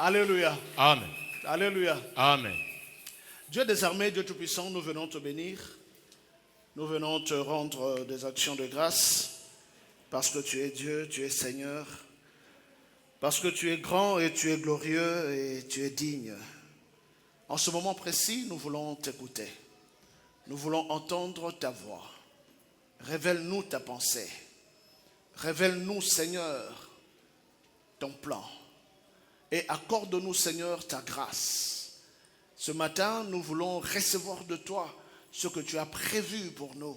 Alléluia. Amen. Alléluia. Amen. Dieu des armées, Dieu Tout-Puissant, nous venons te bénir. Nous venons te rendre des actions de grâce parce que tu es Dieu, tu es Seigneur, parce que tu es grand et tu es glorieux et tu es digne. En ce moment précis, nous voulons t'écouter. Nous voulons entendre ta voix. Révèle-nous ta pensée. Révèle-nous, Seigneur, ton plan. Et accorde-nous, Seigneur, ta grâce. Ce matin, nous voulons recevoir de toi ce que tu as prévu pour nous.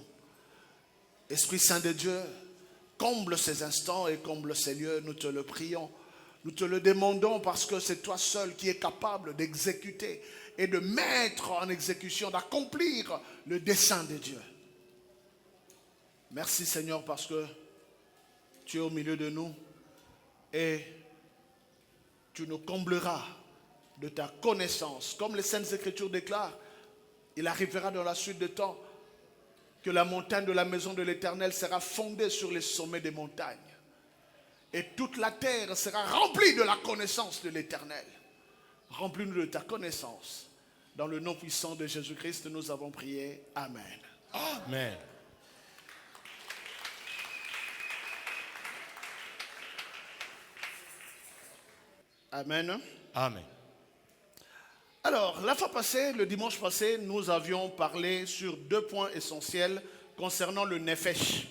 Esprit Saint de Dieu, comble ces instants et comble ces lieux, nous te le prions. Nous te le demandons parce que c'est toi seul qui es capable d'exécuter et de mettre en exécution, d'accomplir le dessein de Dieu. Merci Seigneur parce que tu es au milieu de nous et tu nous combleras de ta connaissance. Comme les Saintes Écritures déclarent, il arrivera dans la suite des temps que la montagne de la maison de l'Éternel sera fondée sur les sommets des montagnes. Et toute la terre sera remplie de la connaissance de l'Éternel. Remplis-nous de ta connaissance. Dans le nom puissant de Jésus-Christ, nous avons prié. Amen. Amen. Amen. Amen. Alors, la fois passée, le dimanche passé, nous avions parlé sur 2 points essentiels concernant le Nefesh.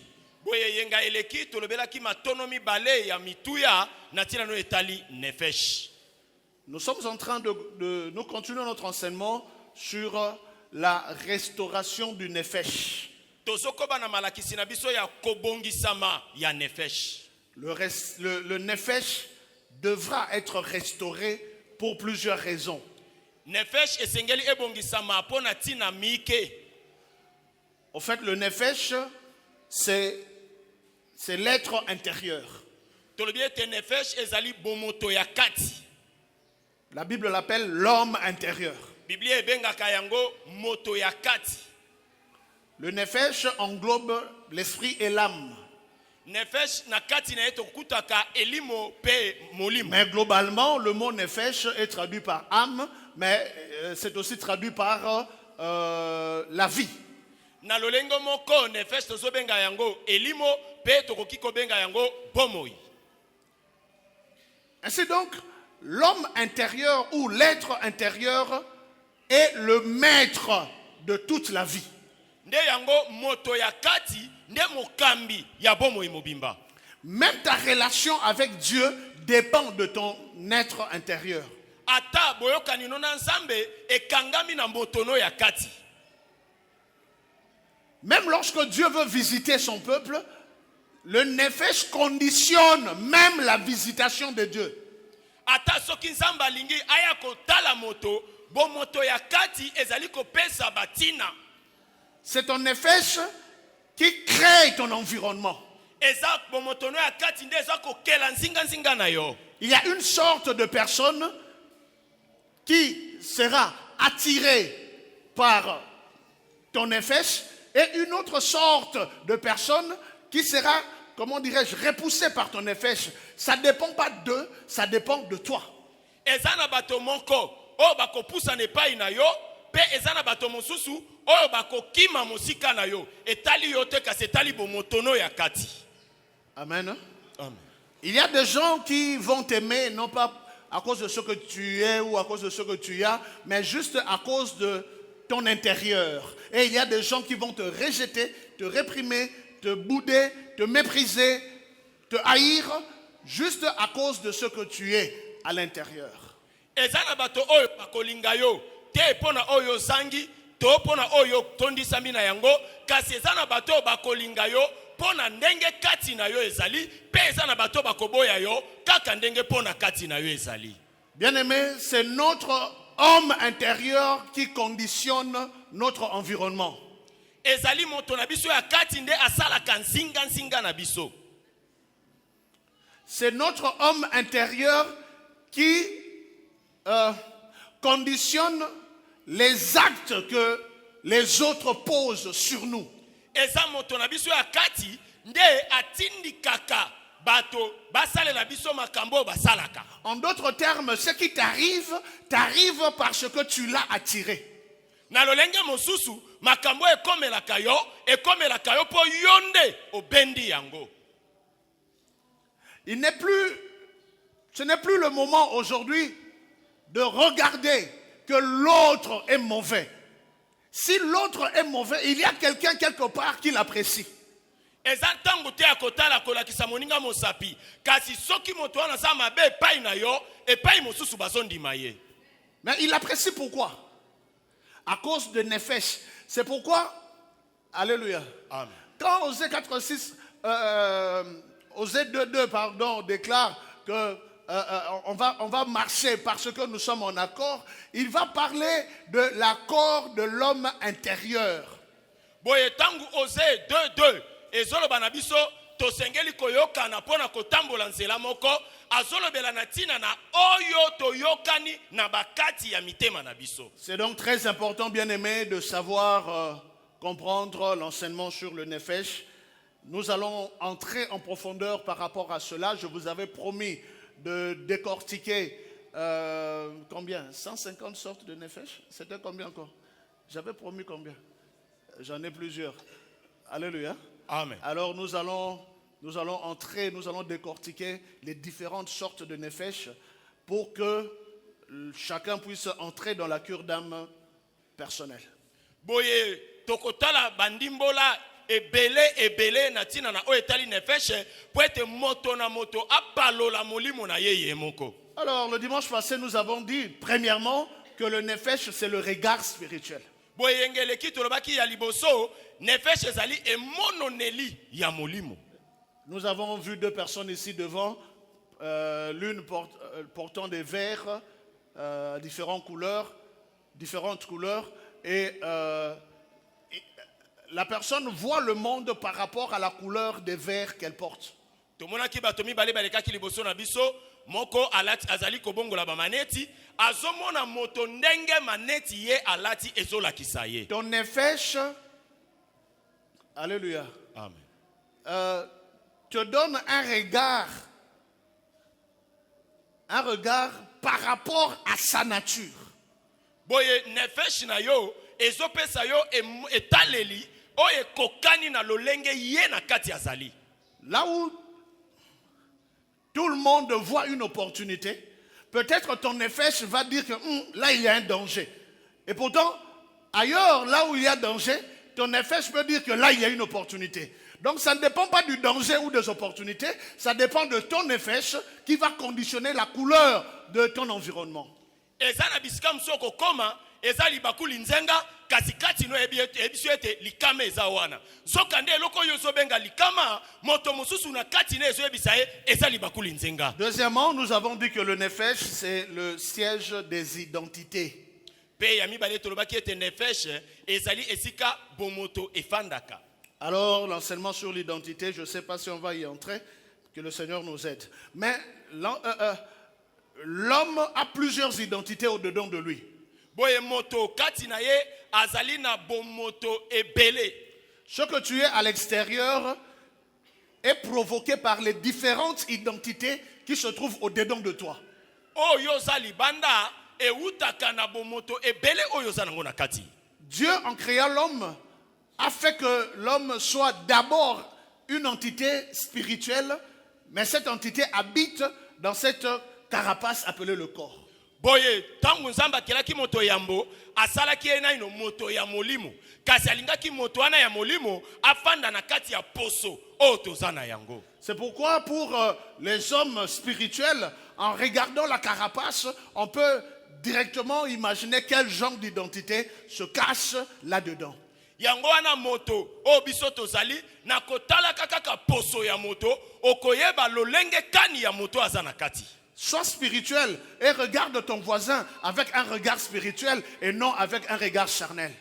Nous sommes en train de nous continuer notre enseignement sur la restauration du Nefesh. Le Nefesh devra être restauré pour plusieurs raisons. En fait, le Nefesh, c'est l'être intérieur. La Bible l'appelle l'homme intérieur. Le Nefesh englobe l'esprit et l'âme. Mais globalement, le mot Nefesh est traduit par âme, mais c'est aussi traduit par la vie. Ainsi donc, l'homme intérieur ou l'être intérieur est le maître de toute la vie. Même ta relation avec Dieu dépend de ton être intérieur. Même lorsque Dieu veut visiter son peuple, le Nefesh conditionne même la visitation de Dieu. C'est ton Nefesh qui crée ton environnement. Il y a une sorte de personne qui sera attirée par ton Nefesh et une autre sorte de personne qui sera, comment dirais-je, repoussée par ton Nefesh. Ça ne dépend pas d'eux, ça dépend de toi. Amen. Amen. Il y a des gens qui vont t'aimer, non pas à cause de ce que tu es ou à cause de ce que tu as, mais juste à cause de ton intérieur. Et il y a des gens qui vont te rejeter, te réprimer, te bouder, te mépriser, te haïr, juste à cause de ce que tu es à l'intérieur. Bien-aimé, c'est notre homme intérieur qui conditionne notre environnement. C'est notre homme intérieur qui conditionne les actes que les autres posent sur nous. En d'autres termes, ce qui t'arrive, t'arrive parce que tu l'as attiré. Na lolenge mosusu makambo ekomelaka yo po yonde obendi yango. Ce n'est plus le moment aujourd'hui de regarder que l'autre est mauvais. Si l'autre est mauvais, il y a quelqu'un quelque part qui l'apprécie. Eza tango te akotala kolakisa moninga mosapi kasi soki moto wana za mabe epai na yo epai mosusu bazondima ye. Mais il apprécie pourquoi? À cause de Nefesh. C'est pourquoi, alléluia. Amen. Quand Osée 4:6, Osée 2:2 pardon, déclare que on va marcher parce que nous sommes en accord, il va parler de l'accord de l'homme intérieur. Boye tangu Osée 2:2 ezolo banabiso tosengeli koyoka na pona kotambola nzela moko azolobela na tina na oyo toyokani na bakati ya mitema na biso. C'est donc très important, bien aimé, de savoir comprendre l'enseignement sur le Nefesh. Nous allons entrer en profondeur par rapport à cela. Je vous avais promis de décortiquer combien? 150 sortes de Nefesh? C'était combien encore? J'avais promis combien? J'en ai plusieurs. Alléluia. Amen. Alors nous allons décortiquer les différentes sortes de Nefesh pour que chacun puisse entrer dans la cure d'âme personnelle. Boye tokotala bandimbola ebele na tina na oetali Nefesh pour être moto na moto apalola molimo na yeye moko. Alors le dimanche passé nous avons dit premièrement que le Nefesh c'est le regard spirituel. Boye ngele kitolobaki ya liboso Nefesh ezali emononeli ya molimo. Nous avons vu deux personnes ici devant, l'une portant des verres, différentes couleurs, et la personne voit le monde par rapport à la couleur des verres qu'elle porte. Tomonaki batomi bale balekaki liboso na biso moko alati azali kobongola ba maneti azomona moto ndenge maneti ye alati ezolakisa ye. Ton Nefesh, alléluia. Amen. Te donne un regard par rapport à sa nature. Boye Nefesh na yo ezopesa yo etaleli o ekokani na lolenge ye na kati azali. Là où tout le monde voit une opportunité, peut-être ton Nefesh va dire que là il y a un danger. Et pourtant, ailleurs, là où il y a danger, ton Nefesh peut dire que là il y a une opportunité. Donc ça ne dépend pas du danger ou des opportunités, ça dépend de ton Nefesh qui va conditionner la couleur de ton environnement. Ezana bisikam soko koma ezali bakuli nzenga katikati no ebisoete likama ezawana. Zokande loko yozo benga likama moto mususu na kati ne ezo ebisaye ezali bakuli nzenga. Deuxièmement, nous avons dit que le Nefesh c'est le siège des identités. Pe yami bale tolobaki ete Nefesh ezali esika bomoto efandaka. Alors, l'enseignement sur l'identité, je ne sais pas si on va y entrer, que le Seigneur nous aide. Mais l'homme a plusieurs identités au-dedans de lui. Ce que tu es à l'extérieur est provoqué par les différentes identités qui se trouvent au-dedans de toi. Dieu, en créant l'homme, a fait que l'homme soit d'abord une entité spirituelle, mais cette entité habite dans cette carapace appelée le corps. Boye tangu nzamba kelaki moto yambo asalaki ena ino moto ya molimo kasi alingaki moto ana ya molimo afanda na kati ya poso otozana yango. C'est pourquoi pour les hommes spirituels, en regardant la carapace, on peut directement imaginer quel genre d'identité se cache là-dedans. Yango wana moto o biso tozali na kotala kaka poso ya moto okoyeba lolenge kani ya moto azana kati. Sois spirituel et regarde ton voisin avec un regard spirituel et non avec un regard charnel.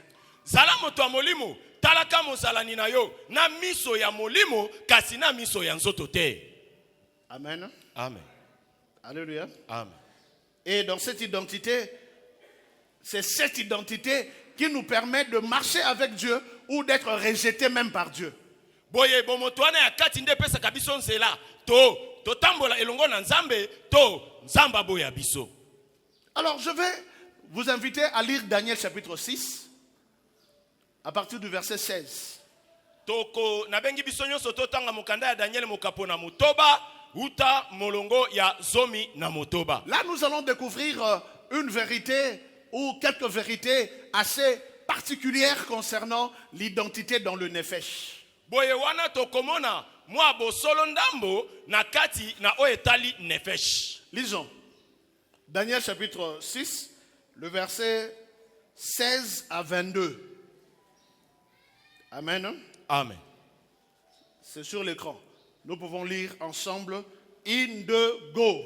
Zala moto molimo talaka mozalani na yo na miso ya molimo kasi na miso ya nzoto te. Amen. Amen. Alléluia. Amen. Et dans cette identité, c'est cette identité qui nous permet de marcher avec Dieu ou d'être rejeté même par Dieu. Boye bomotoana ya kati nde pesa kabiso nzela to totambola elongo na nzambe to nzamba boya biso. Alors je vais vous inviter à lire Daniel chapitre 6 à partir du verset 16. Toko nabengi biso nyonso totanga mokanda ya Daniel mokapo na motoba uta molongo ya zomi na motoba. Là nous allons découvrir une vérité ou quelques vérités assez particulières concernant l'identité dans le Nefesh. Boye wana tokomona mwa bosolo ndambo na kati na oetali Nefesh. Lisons. Daniel chapitre 6, le verset 16 à 22. Amen. Amen. C'est sur l'écran. Nous pouvons lire ensemble. In, 2, go.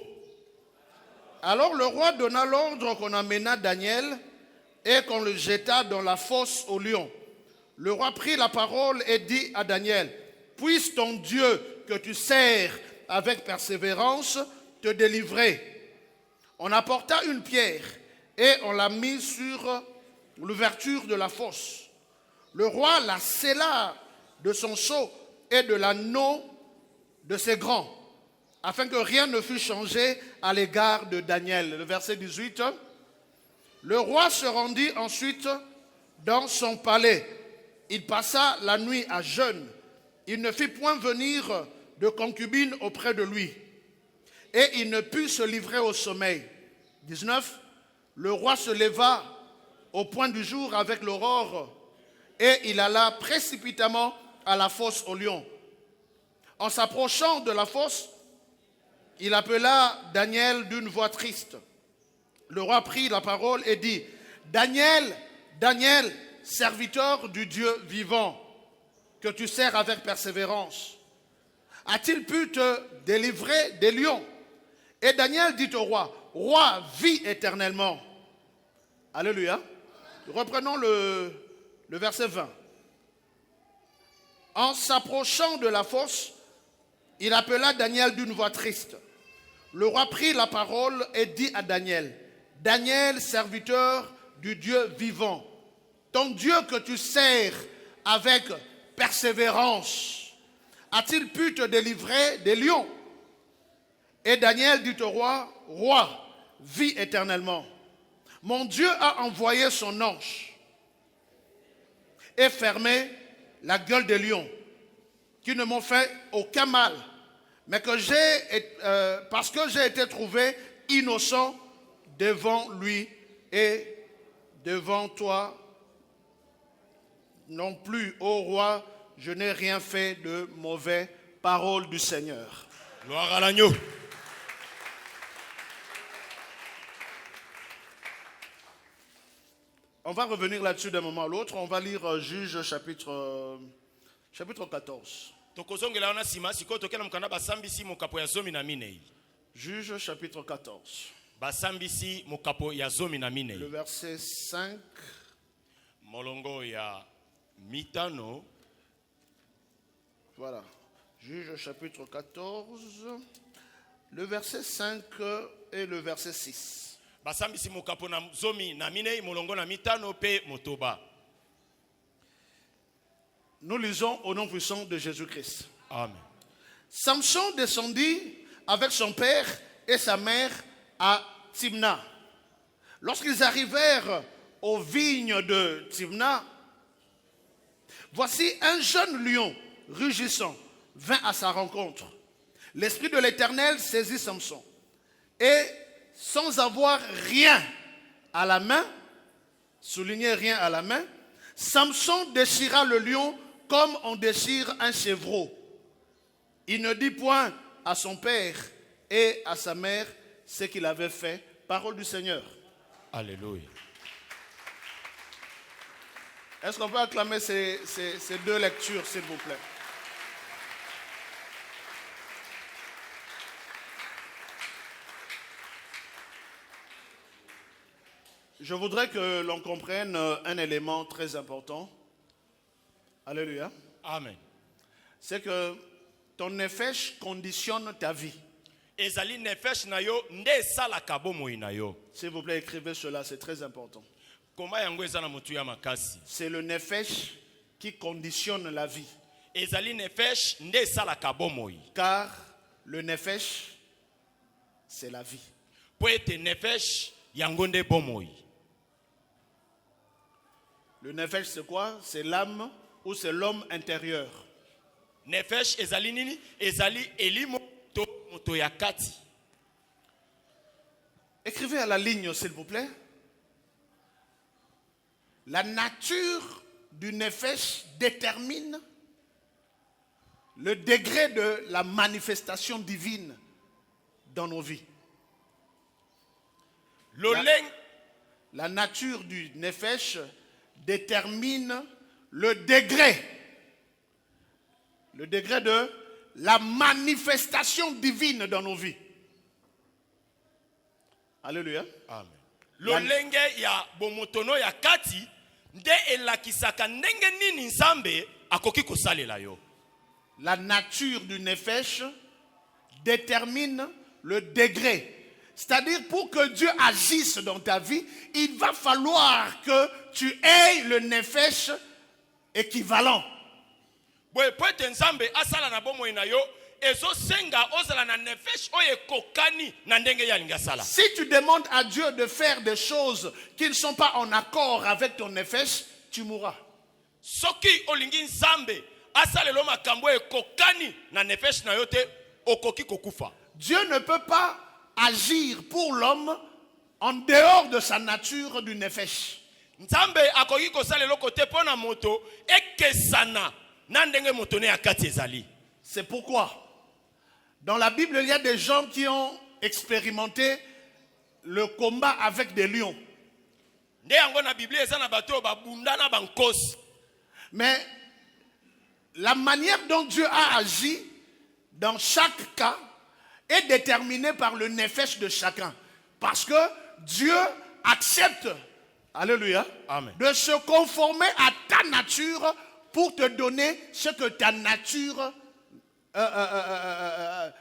Alors le roi donna l'ordre qu'on amena Daniel et qu'on le jeta dans la fosse au lion. Le roi prit la parole et dit à Daniel, puisse ton Dieu que tu sers avec persévérance te délivrer. On apporta une pierre et on l'a mise sur l'ouverture de la fosse. Le roi la scella de son sceau et de l'anneau de ses grands, afin que rien ne fût changé à l'égard de Daniel. Le verset 18. Le roi se rendit ensuite dans son palais. Il passa la nuit à jeûne. Il ne fit point venir de concubine auprès de lui. Et il ne put se livrer au sommeil. 19. Le roi se leva au point du jour avec l'aurore et il alla précipitamment à la fosse au lion. En s'approchant de la fosse, il appela Daniel d'une voix triste. Le roi prit la parole et dit, Daniel, Daniel, serviteur du Dieu vivant, que tu sers avec persévérance, a-t-il pu te délivrer des lions? Et Daniel dit au roi, roi, vis éternellement. Alléluia. Reprenons le verset 20. En s'approchant de la fosse, il appela Daniel d'une voix triste. Le roi prit la parole et dit à Daniel, Daniel, serviteur du Dieu vivant, ton Dieu que tu sers avec persévérance, a-t-il pu te délivrer des lions? Et Daniel dit au roi, roi, vis éternellement. Mon Dieu a envoyé son ange et fermé la gueule des lions, qui ne m'ont fait aucun mal, mais que parce que j'ai été trouvé innocent devant lui et devant toi non plus, ô roi, je n'ai rien fait de mauvais. Parole du Seigneur. Gloire à l'agneau. On va revenir là-dessus d'un moment à l'autre. On va lire Juge chapitre 14. Juge chapitre 14. Le verset 5. Molongo ya mitano. Voilà. Juge chapitre 14. Le verset 5 et le verset 6. Basambisi mokapo na zomi na minei molongo na mitano pe motoba. Nous lisons au nom puissant de Jésus-Christ. Amen. Samson descendit avec son père et sa mère à Timna. Lorsqu'ils arrivèrent aux vignes de Timna, voici un jeune lion rugissant vint à sa rencontre. L'esprit de l'Éternel saisit Samson et sans avoir rien à la main, soulignez rien à la main, Samson déchira le lion comme on déchire un chevreau. Il ne dit point à son père et à sa mère ce qu'il avait fait. Parole du Seigneur. Alléluia. Est-ce qu'on peut acclamer ces deux lectures, s'il vous plaît? Je voudrais que l'on comprenne un élément très important. Alléluia. Amen. C'est que ton nefesh conditionne ta vie. Ezali nefesh na yo nde sala kabomo na yo. S'il vous plaît, écrivez cela, c'est très important. Koma yango ezana mutu ya makasi. C'est le nefesh qui conditionne la vie. Ezali nefesh nde sala kabomo. Car le nefesh, c'est la vie. Po ete nefesh yango nde bomoi. Le nefesh, c'est quoi? C'est l'âme ou c'est l'homme intérieur. Nefesh ezali nini? Ezali elimo to moto ya kati. Écrivez à la ligne, s'il vous plaît. La nature du nefesh détermine le degré de la manifestation divine dans nos vies. La nature du nefesh détermine le degré de la manifestation divine dans nos vies. Alléluia. Amen. Lolenge ya bomotono ya kati nde elakisaka ndenge nini nzambe akoki kosalela yo. La nature du nefesh détermine le degré. C'est-à-dire, pour que Dieu agisse dans ta vie, il va falloir que tu aies le nefesh équivalent. Boye poete nzambe asala na bomo na yo ezo senga ozala na nefesh oye kokani na ndenge ya linga sala. Si tu demandes à Dieu de faire des choses qui ne sont pas en accord avec ton nefesh, tu mourras. Soki olingi nzambe asalelo makambo e kokani na nefesh na yo te okoki kokufa. Dieu ne peut pas agir pour l'homme en dehors de sa nature du nefesh. Nzambe akoki kosalelo kote pona moto ekesana na ndenge moto ne akati ezali. C'est pourquoi dans la Bible il y a des gens qui ont expérimenté le combat avec des lions. Nde yango na Bible eza na bato babunda na bankosi. Mais la manière dont Dieu a agi dans chaque cas est déterminée par le nefesh de chacun. Parce que Dieu accepte, alléluia, Amen, de se conformer à ta nature pour te donner ce que ta nature a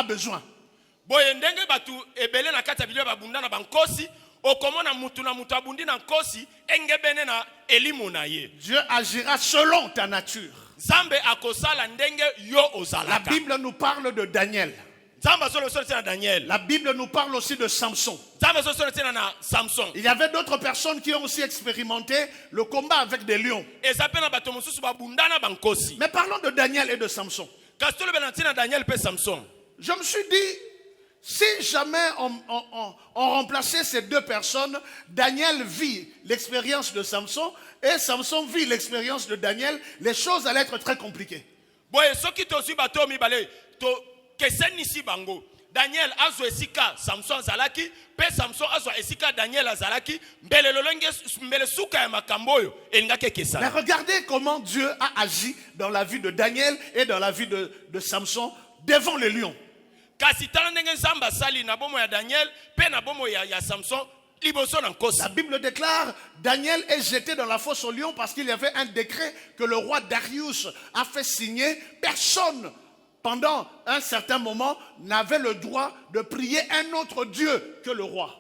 besoin. Boye ndenge batu ebele na kati ya bilio babunda na bankosi okomona mutu na mutu abundi na nkosi engebene na elimu na ye. Dieu agira selon ta nature. Nzambe akosala ndenge yo ozalaka. La Bible nous parle de Daniel. Nzambe solo na Daniel. La Bible nous parle aussi de Samson. Nzambe solo na Samson. Il y avait d'autres personnes qui ont aussi expérimenté le combat avec des lions. Ezape na bato mosusu babunda na bankosi. Mais parlons de Daniel et de Samson. Kastolo benantina Daniel pe Samson. Je me suis dit, si jamais on remplaçait ces deux personnes, Daniel vit l'expérience de Samson et Samson vit l'expérience de Daniel, les choses allaient être très compliquées. Boye soki to si bato mibale to kesenisi bango. Daniel azo esika Samson zalaki, pe Samson azo esika Daniel azalaki, mbele lolenge mbele suka ya makamboyo elingake kesala. Mais regardez comment Dieu a agi dans la vie de Daniel et dans la vie de Samson devant les lions. Kasi tala ndenge nzamba sali na bomo ya Daniel pe na bomo ya Samson liboso na nkosi. La Bible déclare Daniel est jeté dans la fosse aux lions parce qu'il y avait un décret que le roi Darius a fait signer. Personne pendant un certain moment n'avait le droit de prier un autre Dieu que le roi.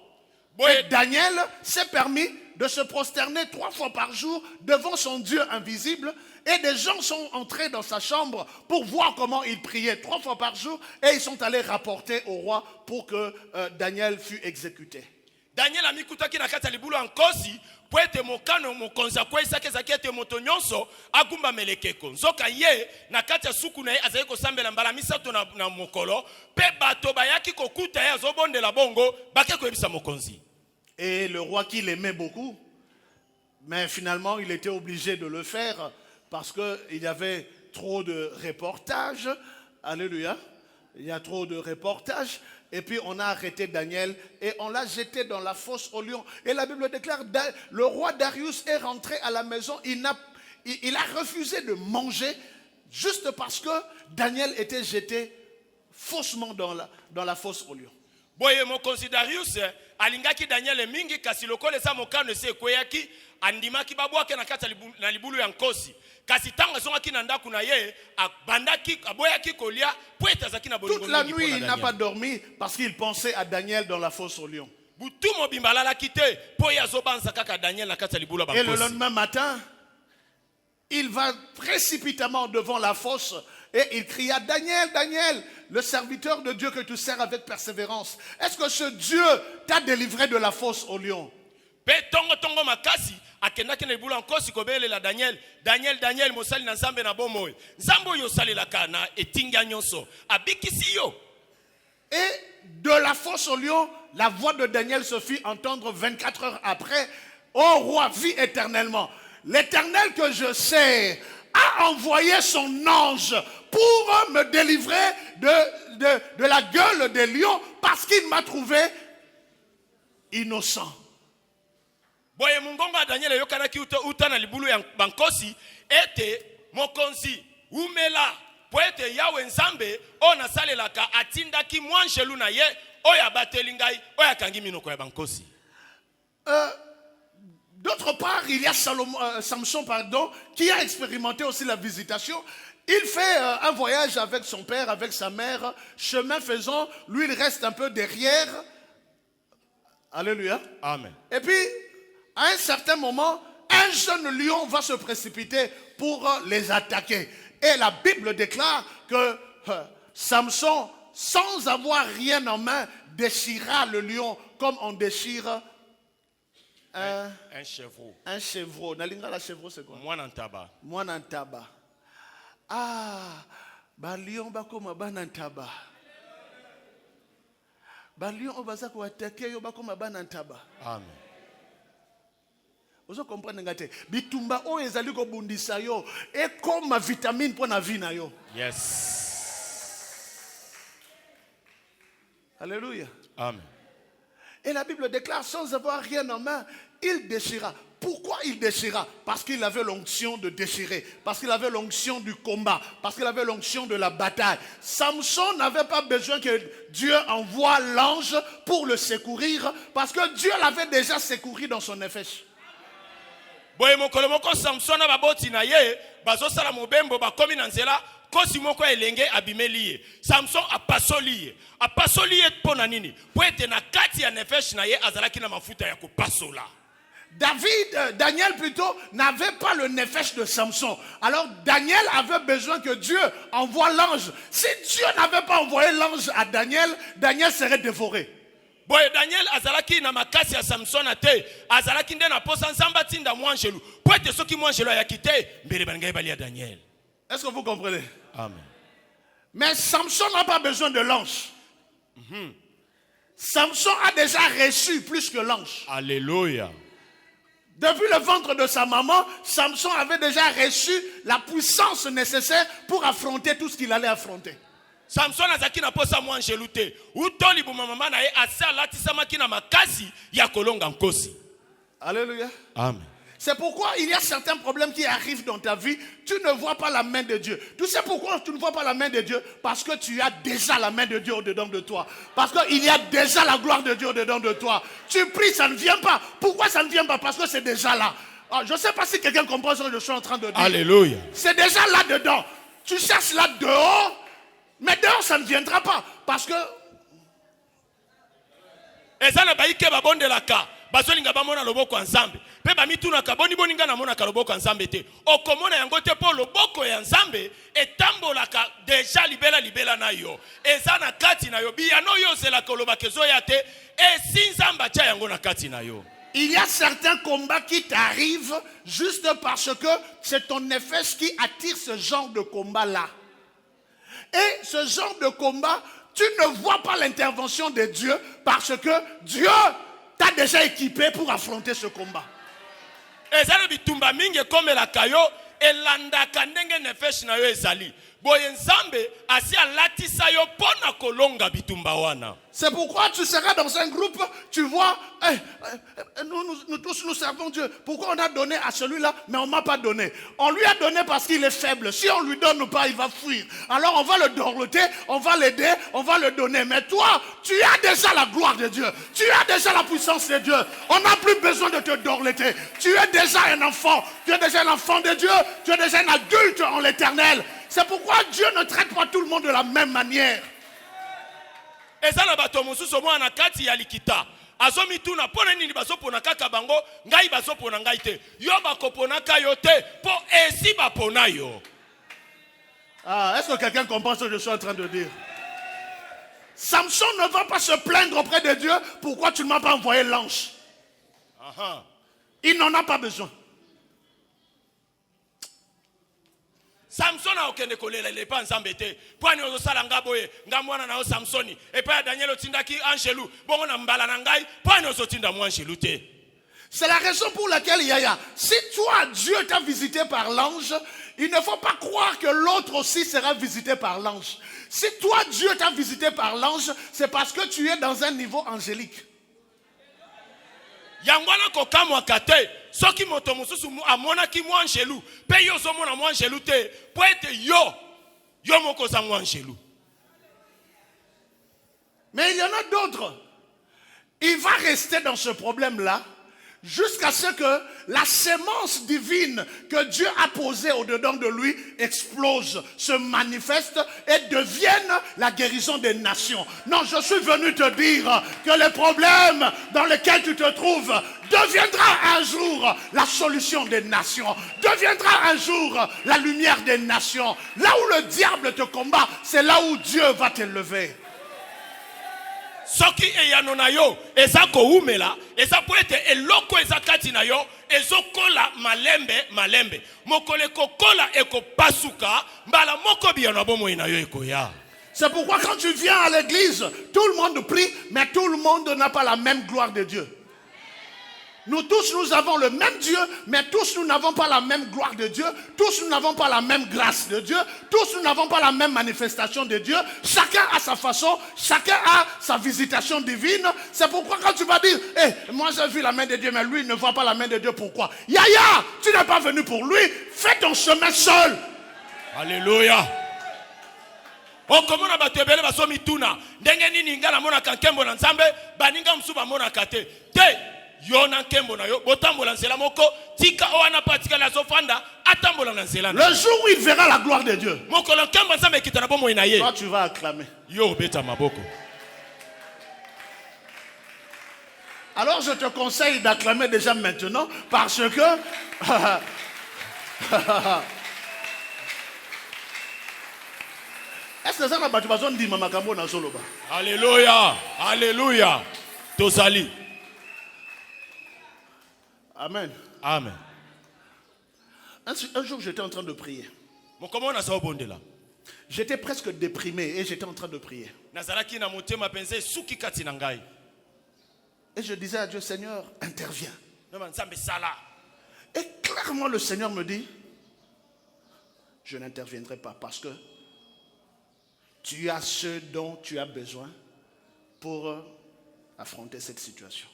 Et Daniel s'est permis de se prosterner 3 fois par jour devant son Dieu invisible. Et des gens sont entrés dans sa chambre pour voir comment il priait 3 fois par jour. Et ils sont allés rapporter au roi pour que Daniel fût exécuté. Daniel a mikutaki na kati ya libulu ankosi po ete mokano mokonzi akweyisaki ezalaki ete moto nyonso agumba melekeko. Nzoka ye na kati ya suku na ye azali kosambela mbala misato na mokolo pe bato bayaki kokuta ye azobondela bongo bake koyebisa mokonzi. Et le roi qui l'aimait beaucoup, mais finalement il était obligé de le faire parce qu'il y avait trop de reportages. Alléluia. Il y a trop de reportages. Et puis on a arrêté Daniel et on l'a jeté dans la fosse aux lions. Et la Bible déclare, le roi Darius est rentré à la maison. Il a refusé de manger juste parce que Daniel était jeté faussement dans la fosse aux lions. Boye mokonzi Darius alingaki Daniel mingi kasi lokole sa mokano se kweyaki andimaki babwake na kata na libulu ya nkosi. Kasi tanga songaki na ndaku na ye abandaki aboyaki kolia po etazaki na bolingo. Toute la nuit il n'a pas dormi parce qu'il pensait à Daniel dans la fosse aux lions. Butu mobimba la kite po ya zobanza kaka Daniel na kata libulu ba nkosi. Et le lendemain matin, il va précipitamment devant la fosse Et il cria, Daniel, Daniel, le serviteur de Dieu que tu sers avec persévérance, est-ce que ce Dieu t'a délivré de la fosse au lion? Pe tongo makasi akendaki na libula nkosi kobelela Daniel, Daniel mosali na Nzambe na bomoy. Nzambe yo salelaka na etinga nyonso. Abikisi yo. Et de la fosse au lion, la voix de Daniel se fit entendre 24 heures après. Ô roi, vis éternellement. L'Éternel que je sais a envoyé son ange pour me délivrer de la gueule des lions parce qu'il m'a trouvé innocent. Boye mungonga Daniel yokanaki uta na libulu ya bankosi ete mokonzi umela poete yawe Nzambe ona salelaka atindaki mwanjelu na ye oya bateli ngai oya kangi minoko ya bankosi. D'autre part, il y a Samson, qui a expérimenté aussi la visitation. Il fait un voyage avec son père, avec sa mère. Chemin faisant, lui, il reste un peu derrière. Alléluia. Amen. Et puis, à un certain moment, un jeune lion va se précipiter pour les attaquer. Et la Bible déclare que Samson, sans avoir rien en main, déchira le lion comme on déchire un chevreau. Un chevreau. Nalinga la chevreau c'est quoi? Mwanantaba. Mwanantaba. Ah, ba lion bakoma banantaba. Ba lion obaza ko attaquer yo bakoma banantaba. Amen. Ozo comprendre ngate. Bitumba o ezali ko bundisa yo e comme vitamine pour na vie na yo. Yes. Alléluia. Amen. Et la Bible déclare, sans avoir rien en main, il déchira. Pourquoi il déchira? Parce qu'il avait l'onction de déchirer. Parce qu'il avait l'onction du combat. Parce qu'il avait l'onction de la bataille. Samson n'avait pas besoin que Dieu envoie l'ange pour le secourir. Parce que Dieu l'avait déjà secouru dans son nefesh. Boye mokolo moko Samson na baboti na ye bazo sala mobembo ba komi na nzela kosi moko elenge abimeli ye. Samson apasoli ye pona nini? Po ete na kati ya nefesh na ye azalaki na mafuta ya kopasola. Daniel plutôt n'avait pas le nefesh de Samson. Alors Daniel avait besoin que Dieu envoie l'ange. Si Dieu n'avait pas envoyé l'ange à Daniel, Daniel serait dévoré. Boye Daniel azalaki na makasi ya Samson ate azalaki nde na posa Nzamba tinda mwanjelu. Po ete soki mwanjelu ayakite mbele bangai bali ya Daniel. Est-ce que vous comprenez? Amen. Mais Samson n'a pas besoin de l'ange. Samson a déjà reçu plus que l'ange. Alléluia. Depuis le ventre de sa maman, Samson avait déjà reçu la puissance nécessaire pour affronter tout ce qu'il allait affronter. Samson azaki na posa mwanjelu te. Utoli buma mama na ye asala tisamaki na makasi ya kolonga nkosi. Alléluia. Amen. C'est pourquoi il y a certains problèmes qui arrivent dans ta vie. Tu ne vois pas la main de Dieu. Tu sais pourquoi tu ne vois pas la main de Dieu? Parce que tu as déjà la main de Dieu au-dedans de toi. Parce qu'il y a déjà la gloire de Dieu au-dedans de toi. Tu pries, ça ne vient pas. Pourquoi ça ne vient pas? Parce que c'est déjà là. Alors, je ne sais pas si quelqu'un comprend ce que je suis en train de dire. Alléluia. C'est déjà là-dedans. Tu cherches là dehors, mais dehors ça ne viendra pas. Parce que... Ezana baike babonde laka. Bazolinga bamona loboko Nzambe. Pe bamituna ka boni boninga na mona ka loboko Nzambe te. Okomona yango te po loboko ya Nzambe etambola ka deja libela na yo. Ezana kati na yo biya no yo zela koloba kezo ya te e si Nzamba cha yango na kati na yo. Il y a certains combats qui t'arrivent juste parce que c'est ton nefesh qui attire ce genre de combat-là. Et ce genre de combat, tu ne vois pas l'intervention de Dieu parce que Dieu t'a déjà équipé pour affronter ce combat. Ezana bitumba mingi comme la kayo elanda kandenge nefesh na yo ezali. Boye Nzambe asi alatisa yo pona kolonga bitumba wana. C'est pourquoi tu seras dans un groupe, tu vois, nous tous nous servons Dieu. Pourquoi on a donné à celui-là, mais on ne m'a pas donné? On lui a donné parce qu'il est faible. Si on ne lui donne pas, il va fuir. Alors on va le dorloter, on va l'aider, on va le donner. Mais toi, tu as déjà la gloire de Dieu. Tu as déjà la puissance de Dieu. On n'a plus besoin de te dorloter. Tu es déjà un enfant. Tu es déjà un enfant de Dieu. Tu es déjà un adulte en l'éternel. C'est pourquoi Dieu ne traite pas tout le monde de la même manière. Ezana bato mosusu mwana kati ya likita azomi tuna pona nini bazopona kaka bango ngai bazopona ngai te yo bakoponaka yo te po esi bapona yo. Ah, est-ce que quelqu'un comprend ce que je suis en train de dire? Samson ne va pas se plaindre auprès de Dieu. Pourquoi tu ne m'as pas envoyé l'ange? Il n'en a pas besoin. Samson a okende kolela le pa nzambe te. Pwani ozosala nga boye, nga mwana na o Samsoni. Et pa Daniel otindaki angelu, bongo na mbala na ngai, pwani ozotinda mo angelu te. C'est la raison pour laquelle Yaya, si toi Dieu t'a visité par l'ange, il ne faut pas croire que l'autre aussi sera visité par l'ange. Si toi Dieu t'a visité par l'ange, c'est parce que tu es dans un niveau angélique. Yangwana kokamwa kate, soki moto mususu amona ki mo angelu, pe yo so mona mo angelu te, po ete yo moko za mo angelu. Mais il y en a d'autres. Il va rester dans ce problème-là jusqu'à ce que la sémence divine que Dieu a posée au-dedans de lui explose, se manifeste et devienne la guérison des nations. Non, je suis venu te dire que le problème dans lequel tu te trouves deviendra un jour la solution des nations, deviendra un jour la lumière des nations. Là où le diable te combat, c'est là où Dieu va t'élever. Soki eyano na yo eza koumela eza po ete eloko eza kati na yo ezokola malembe mokole kokola ekopasuka mbala moko biyano bomoi na yo ekoya. C'est pourquoi quand tu viens à l'église, tout le monde prie, mais tout le monde n'a pas la même gloire de Dieu. Nous tous, nous avons le même Dieu, mais tous, nous n'avons pas la même gloire de Dieu. Tous, nous n'avons pas la même grâce de Dieu. Tous, nous n'avons pas la même manifestation de Dieu. Chacun a sa façon, chacun a sa visitation divine. C'est pourquoi quand tu vas dire, moi j'ai vu la main de Dieu, mais lui il ne voit pas la main de Dieu, pourquoi? Yaya, tu n'es pas venu pour lui, fais ton chemin seul. Alléluia. Okomona batebele basomi tuna ndenge nini ngala mona kankembo na nzambe baninga msuba mona kate te yona nkembo na yo botambola nzela moko tika oana patika la sofanda atambola na nzela. Le jour où il verra la gloire de Dieu, moko la nkembo nzambe kitana bomo ina ye, toi tu vas acclamer. Yo beta maboko. Alors je te conseille d'acclamer déjà maintenant parce que est-ce que ça n'a pas besoin de dire makambo na soloba? Alléluia, alléluia. Tosali. Amen. Amen. Un jour j'étais en train de prier. Mokomo na sa obondela. J'étais presque déprimé et j'étais en train de prier. Nazalaki na motema penze suki kati na ngai. Et je disais à Dieu, Seigneur, interviens. Noma nzambe sala. Et clairement le Seigneur me dit, je n'interviendrai pas parce que tu as ce dont tu as besoin pour affronter cette situation.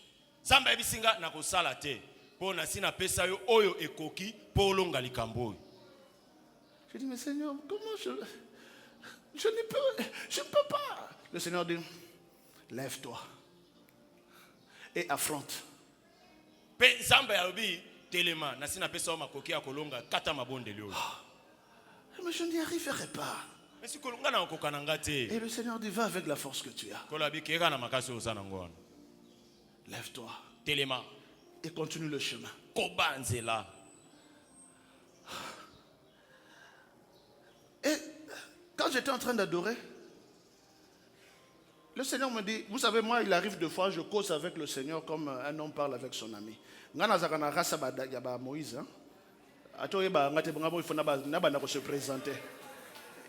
Zamba ebisinga na kosala te. Po na sina pesa yo oyo ekoki po longa likambo. Je dis mais Seigneur, comment je ne peux pas. Le Seigneur dit, lève-toi et affronte. Pe zamba ya obi telema na sina pesa o makoki ya kolonga kata mabonde leo. Mais je n'y arriverai pas. Et le Seigneur dit, va avec la force que tu as. Lève-toi. Et continue le chemin. Et quand j'étais en train d'adorer, le Seigneur me dit, vous savez, moi, il arrive deux fois, je cause avec le Seigneur comme un homme parle avec son ami. Moïse, il faut se présenter.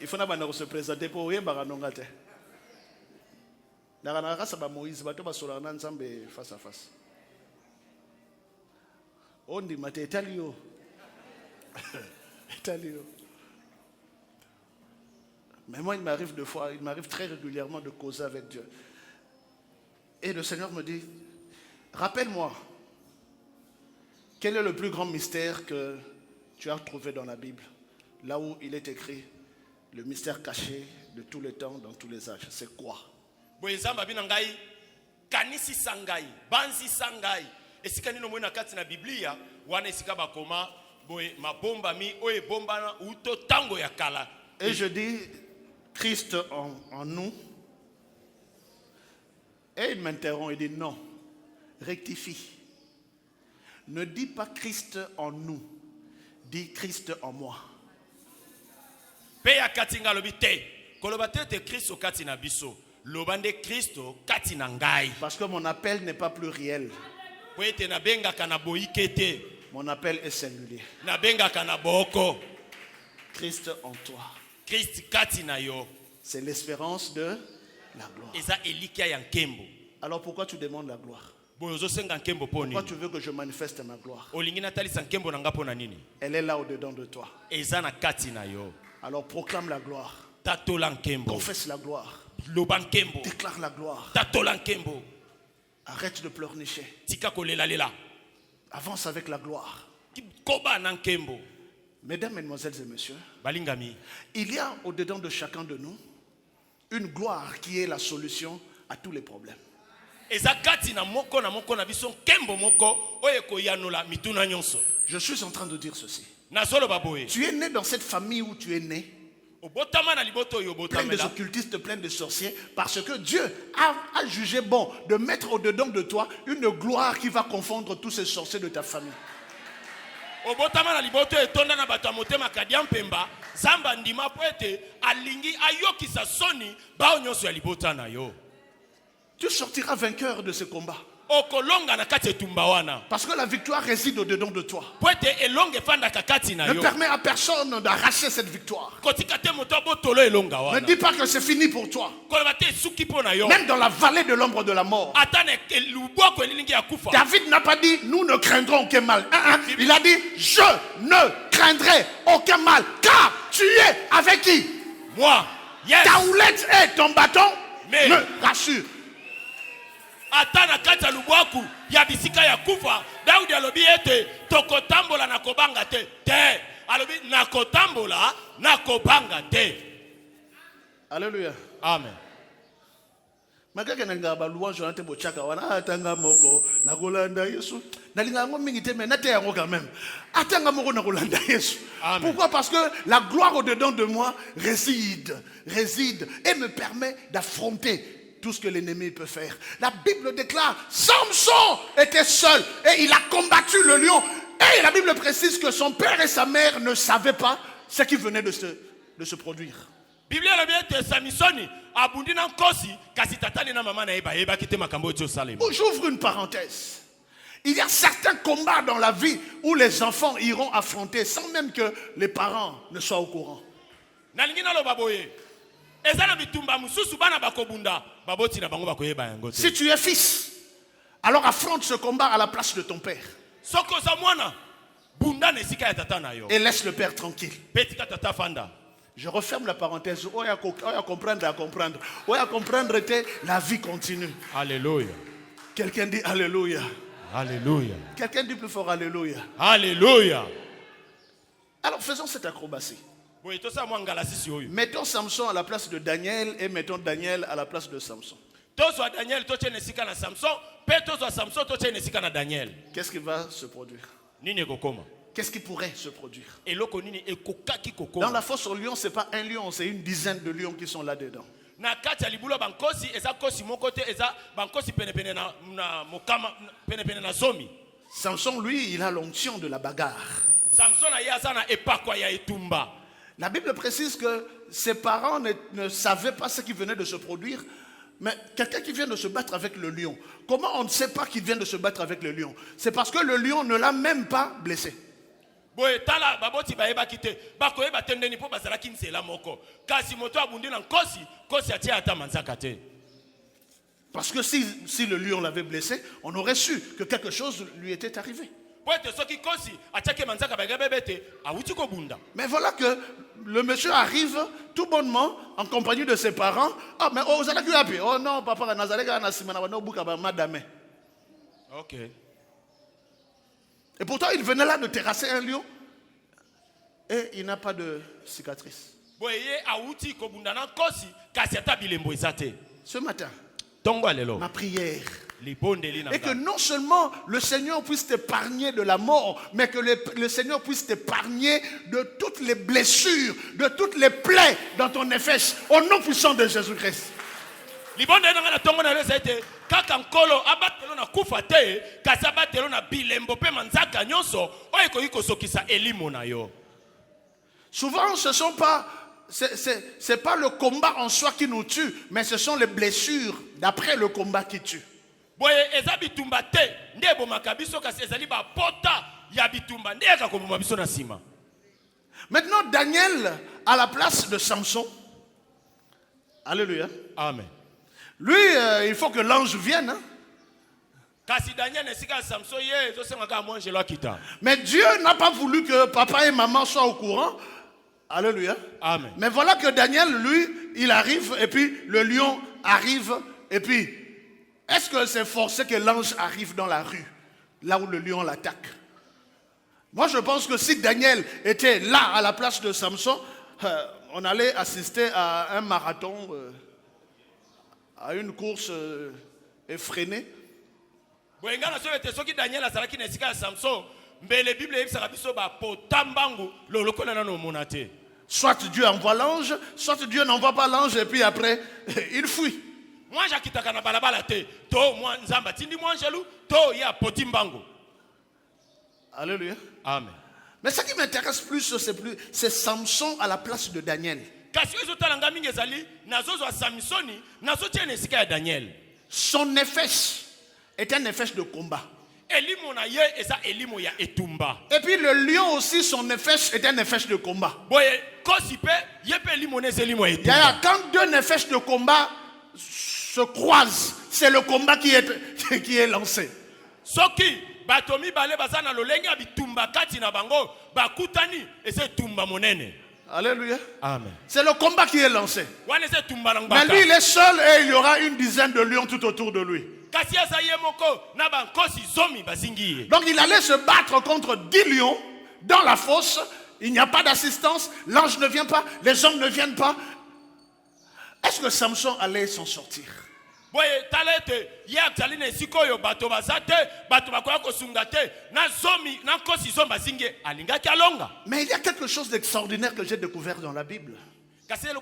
Il faut se présenter pour Moïse face à face. On dit, mais moi, il m'arrive deux fois, il m'arrive très régulièrement de causer avec Dieu. Et le Seigneur me dit, rappelle-moi, quel est le plus grand mystère que tu as trouvé dans la Bible? Là où il est écrit, le mystère caché de tous les temps, dans tous les âges. C'est quoi? Kanisi sangai, banzi sangai. Esika nino mwana kati na Biblia, wana esika bakoma boye mabomba mi oye bomba na uto tango ya kala. Et je dis Christ en nous. Et il m'interrompt, il dit non, rectifie. Ne dis pas Christ en nous, dis Christ en moi. Pe ya kati nga lobi te. Koloba te Kristo kati na biso. Lobande Kristo kati na ngai. Parce que mon appel n'est pas pluriel. Po ete na benga kana boyike te. Mon appel est singulier. Na benga kana boko. Christ en toi. Christ kati na yo. C'est l'espérance de la gloire. Eza elikia ya nkembo. Alors pourquoi tu demandes la gloire? Boyozo senga nkembo po nini? Pourquoi tu veux que je manifeste ma gloire? Olingi na talisa nkembo na ngapo na nini? Elle est là au-dedans de toi. Eza na kati na yo. Alors proclame la gloire. Tatola nkembo. Confesse la gloire. Loba nkembo. Déclare la gloire. Tatola nkembo. Arrête de pleurnicher. Tika kolela lela. Avance avec la gloire. Koba na nkembo. Mesdames, Mesdemoiselles et Messieurs, Balingami. il y a au-dedans de chacun de nous une gloire qui est la solution à tous les problèmes. Ezakati na moko na biso nkembo moko oye koyanola mituna nyonso. Je suis en train de dire ceci. Na solo baboye. Tu es né dans cette famille où tu es né, Obotama na liboto yo plein de botamela. occultistes, plein de sorciers, parce que Dieu a jugé bon de mettre au-dedans de toi une gloire qui va confondre tous ces sorciers de ta famille. Obotama na liboto etonda na bato motema kadia mpemba. Zamba ndima po ete alingi ayoki sa soni bao nyonso ya libota na yo. Tu sortiras vainqueur de ce combat. Okolonga na kati etumba wana. Parce que la victoire réside au-dedans de toi. Po ete elonge fanda kakati na Ne yo. permets à personne d'arracher cette victoire. Kotika te moto botolo elonga Ne wana. dis pas que c'est fini pour toi. Koloba te suki po na yo. Même dans la vallée de l'ombre de la mort. Atane luboko elilingi ya kufa. David n'a pas dit nous ne craindrons aucun mal. Il a dit je ne craindrai aucun mal. Car tu es avec qui? Moi. Yes. Ta houlette et ton bâton Mais- me rassurent. Atana kati ya lubwaku ya bisika ya kufa. Daudi alobi ete tokotambola na kobanga te. Te. Alobi nakotambola na kobanga te. Alléluia. Amen. Makaka nanga ba louange na te bochaka wana atanga moko na kolanda Yesu. Nalinga ngo mingi te mais na te yango quand même. Atanga moko na kolanda Yesu. Amen. Pourquoi? Parce que la gloire au-dedans de moi réside et me permet d'affronter tout ce que l'ennemi peut faire. La Bible déclare Samson était seul et il a combattu le lion. Et la Bible précise que son père et sa mère ne savaient pas ce qui venait de se produire. Biblia alobi ete Samisoni abundi na nkosi kasi tatani na mama na yeba kite makambo eti osalema. J'ouvre une parenthèse. Il y a certains combats dans la vie où les enfants iront affronter sans même que les parents ne soient au courant. Nalingi naloba boye. Eza na bitumba mususu bana bakobunda baboti na bango bakoyeba yango te. Si tu es fils, alors affronte ce combat à la place de ton père. Soko za mwana bunda na esika ya tata na yo. Et laisse le père tranquille. Petika tata fanda. Je referme la parenthèse. Oh, à comprendre, à comprendre. Oh, à comprendre, la vie continue. Alléluia. Quelqu'un dit Alléluia. Alléluia. Quelqu'un dit plus fort Alléluia. Alléluia. Alors faisons cette acrobatie. Boye tosa mwangala sisi oyo. Mettons Samson à la place de Daniel et mettons Daniel à la place de Samson. Tozwa Daniel toche nesika na Samson, pe tozwa Samson toche nesika na Daniel. Qu'est-ce qui va se produire? Nini ekokoma? Qu'est-ce qui pourrait se produire? Eloko nini ekokaki kokoma? Dans la fosse aux lions, ce n'est pas un lion, c'est une dizaine de lions qui sont là-dedans. Na kati ya libulo bankosi eza kosi moko te eza bankosi penepene na mokama penepene na zomi. Samson, lui, il a l'onction de la bagarre. Samson ayaza na epakwa ya etumba. La Bible précise que ses parents ne savaient pas ce qui venait de se produire. Mais quelqu'un qui vient de se battre avec le lion, comment on ne sait pas qu'il vient de se battre avec le lion? C'est parce que le lion ne l'a même pas blessé. Boye tala baboti bayeba kite bakoyeba tendeni po bazalaki nsela moko kasi moto abundi na nkosi kosi atia ata manzaka te. Parce que si le lion l'avait blessé, on aurait su que quelque chose lui était arrivé. Mais voilà que le monsieur arrive tout bonnement en compagnie de ses parents. Ah, mais oh, oh non, papa, madame. Ok. Et pourtant, il venait là de terrasser un lion et il n'a pas de cicatrice. Ce matin, ma prière est que non seulement le Seigneur puisse t'épargner de la mort, mais que le Seigneur puisse t'épargner de toutes les blessures, de toutes les plaies dans ton effigie, au nom puissant de Jésus-Christ. Souvent, ce ne sont pas c'est pas le combat en soi qui nous tue, mais ce sont les blessures d'après le combat qui tuent. Boye eza bitumba te nde bomaka biso kasi ezali ba pota ya bitumba nde ka koboma biso na sima. Maintenant Daniel à la place de Samson. Alléluia. Amen. Lui il faut que l'ange vienne. Hein? Kasi Daniel nesika Samson ye zo senga ka mwange lo kita. Mais Dieu n'a pas voulu que papa et maman soient au courant. Alléluia. Amen. Mais voilà que Daniel, lui, il arrive et puis le lion arrive et puis est-ce que c'est forcé que l'ange arrive dans la rue, là où le lion l'attaque? Moi, je pense que si Daniel était là à la place de Samson, on allait assister à un marathon, à une course effrénée. Daniel azalaki nesika Samson mbele Bible yebisaka biso ba potambangu lolokola na no monate. Soit Dieu envoie l'ange, soit Dieu n'envoie pas l'ange et puis après, il fuit. Moi j'akitaka na balabala te, to moi nzamba tindi moi jaloux, to ya potimbango. Alléluia. Amen. Mais ce qui m'intéresse plus, c'est Samson à la place de Daniel. Kasi ezotala mingi ezali nazozo Samsoni, nazotia nesika ya Daniel. Son nefesh est un nefesh de combat. Elimo na ye eza elimo ya etumba. Et puis le lion aussi, son nefesh est un nefesh de combat. Boye kosipe yepe elimo ne zelimo etumba. Quand deux nefesh de combat se croisent, c'est le combat qui est lancé. Soki batomi bale bazana lolenga bitumba kati na bango bakutani ese tumba monene. Alléluia. Amen. C'est le combat qui est lancé. Mais lui il est seul et il y aura une dizaine de lions tout autour de lui. Donc il allait se battre contre 10 lions dans la fosse. Il n'y a pas d'assistance. L'ange ne vient pas. Les hommes ne viennent pas. Est-ce que Samson allait s'en sortir? Mais il y a quelque chose d'extraordinaire que j'ai découvert dans la Bible. C'est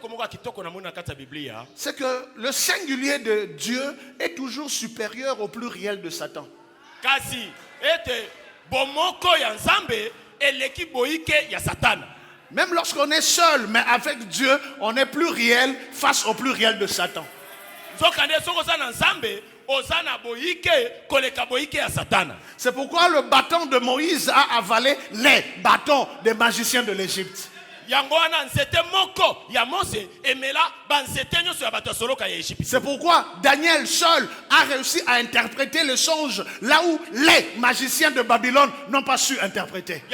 que le singulier de Dieu est toujours supérieur au pluriel de Satan. Même lorsqu'on est seul, mais avec Dieu, on est pluriel face au pluriel de Satan. C'est pourquoi le bâton de Moïse a avalé les bâtons des magiciens de l'Égypte. C'est pourquoi Daniel seul a réussi à interpréter le songe là où les magiciens de Babylone n'ont pas su interpréter.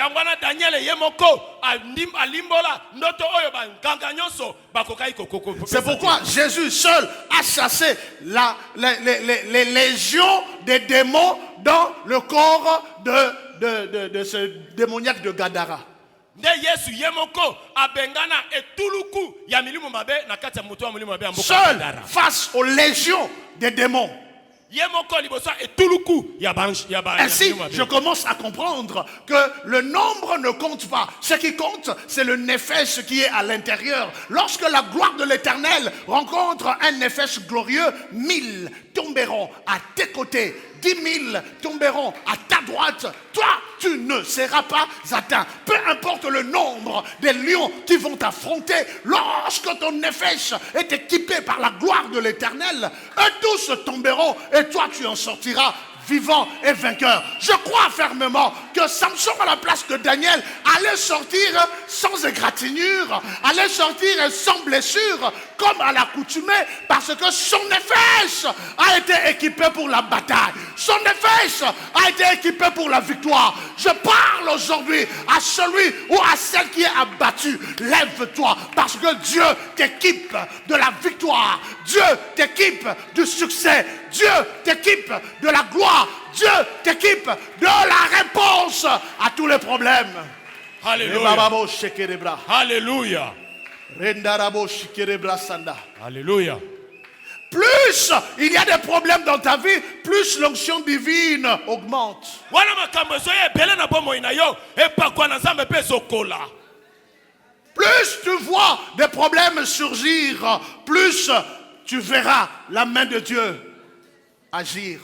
C'est pourquoi Jésus seul a chassé les légions des démons dans le corps de ce démoniaque de Gadara. Seul face aux légions des démons. Ainsi, je commence à comprendre que le nombre ne compte pas. Ce qui compte, c'est le nefesh qui est à l'intérieur. Lorsque la gloire de l'Éternel rencontre un nefesh glorieux, 1000 tomberont à tes côtés, 10 000 tomberont à ta droite. Toi, tu ne seras pas atteint. Peu importe le nombre des lions qui vont t'affronter, lorsque ton nefesh est équipé par la gloire de l'Éternel, eux tous tomberont et toi tu en sortiras vivant et vainqueur. Je crois fermement que Samson à la place de Daniel allait sortir sans égratignure, allait sortir sans blessure, comme à l'accoutumée, parce que son nefesh a été équipé pour la bataille. Son nefesh a été équipé pour la victoire. Je parle aujourd'hui à celui ou à celle qui est abattu. Lève-toi, parce que Dieu t'équipe de la victoire. Dieu t'équipe du succès. Dieu t'équipe de la gloire. Dieu t'équipe de la réponse à tous les problèmes. Alléluia. Alléluia. Alléluia. Plus il y a des problèmes dans ta vie, plus l'onction divine augmente. Plus tu vois des problèmes surgir, plus tu verras la main de Dieu agir.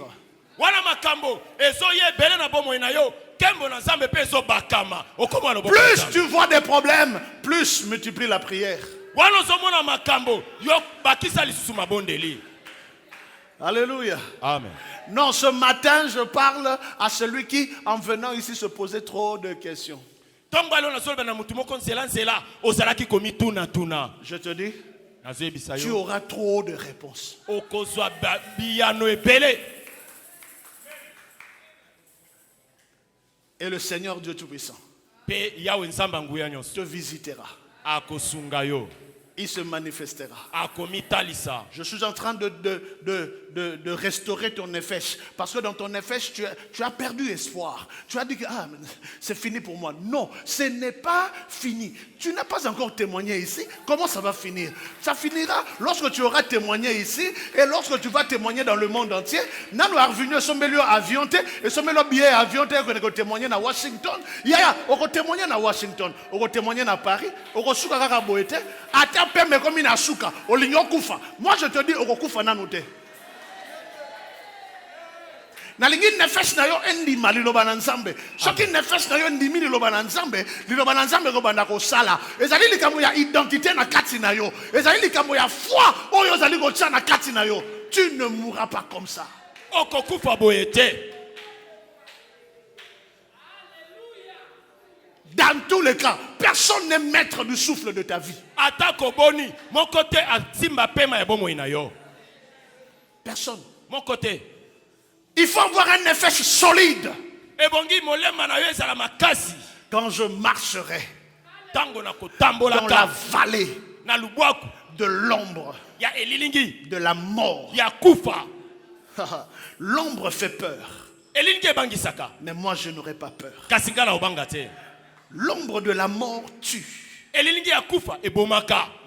Plus tu vois des problèmes, plus multiplie la prière. wana ozomona makambo yo bakisa lisusu mabondeli. Alléluia. Amen. Non, ce matin, je parle à celui qui, en venant ici, se posait trop de questions. Je te dis, tu auras trop de réponses. Et le Seigneur Dieu Tout-Puissant te visitera. Il se manifestera. Je suis en train de restaurer ton nefesh. Parce que dans ton nefesh, tu as perdu espoir. Tu as dit que c'est fini pour moi. Non, ce n'est pas fini. Tu n'as pas encore témoigné ici. Comment ça va finir? Ça finira lorsque tu auras témoigné ici et lorsque tu vas témoigner dans le monde entier. Nous sommes revenus sur le avion et sur le billet avion que témoigner à Washington. On va témoigner à Washington, on va témoigner à Paris, on va témoigner à Boété. Moi je te dis, on va kufa nanote. Nalingi nefesh na yo endima liloba na nzambe. Soki nefesh na yo ndimi liloba na nzambe ko banda ko sala. Ezali likambo ya identité na kati na yo. Ezali likambo ya foi oyo ezali ko tia na kati na yo. Tu ne mourras pas comme ça. Okokufa boyete. Dans tous les cas, personne n'est maître du souffle de ta vie. Personne. Mon côté. Il faut avoir un effet solide. Quand je marcherai dans la vallée de l'ombre de la mort, l'ombre fait peur. Mais moi je n'aurai pas peur. L'ombre de la mort tue.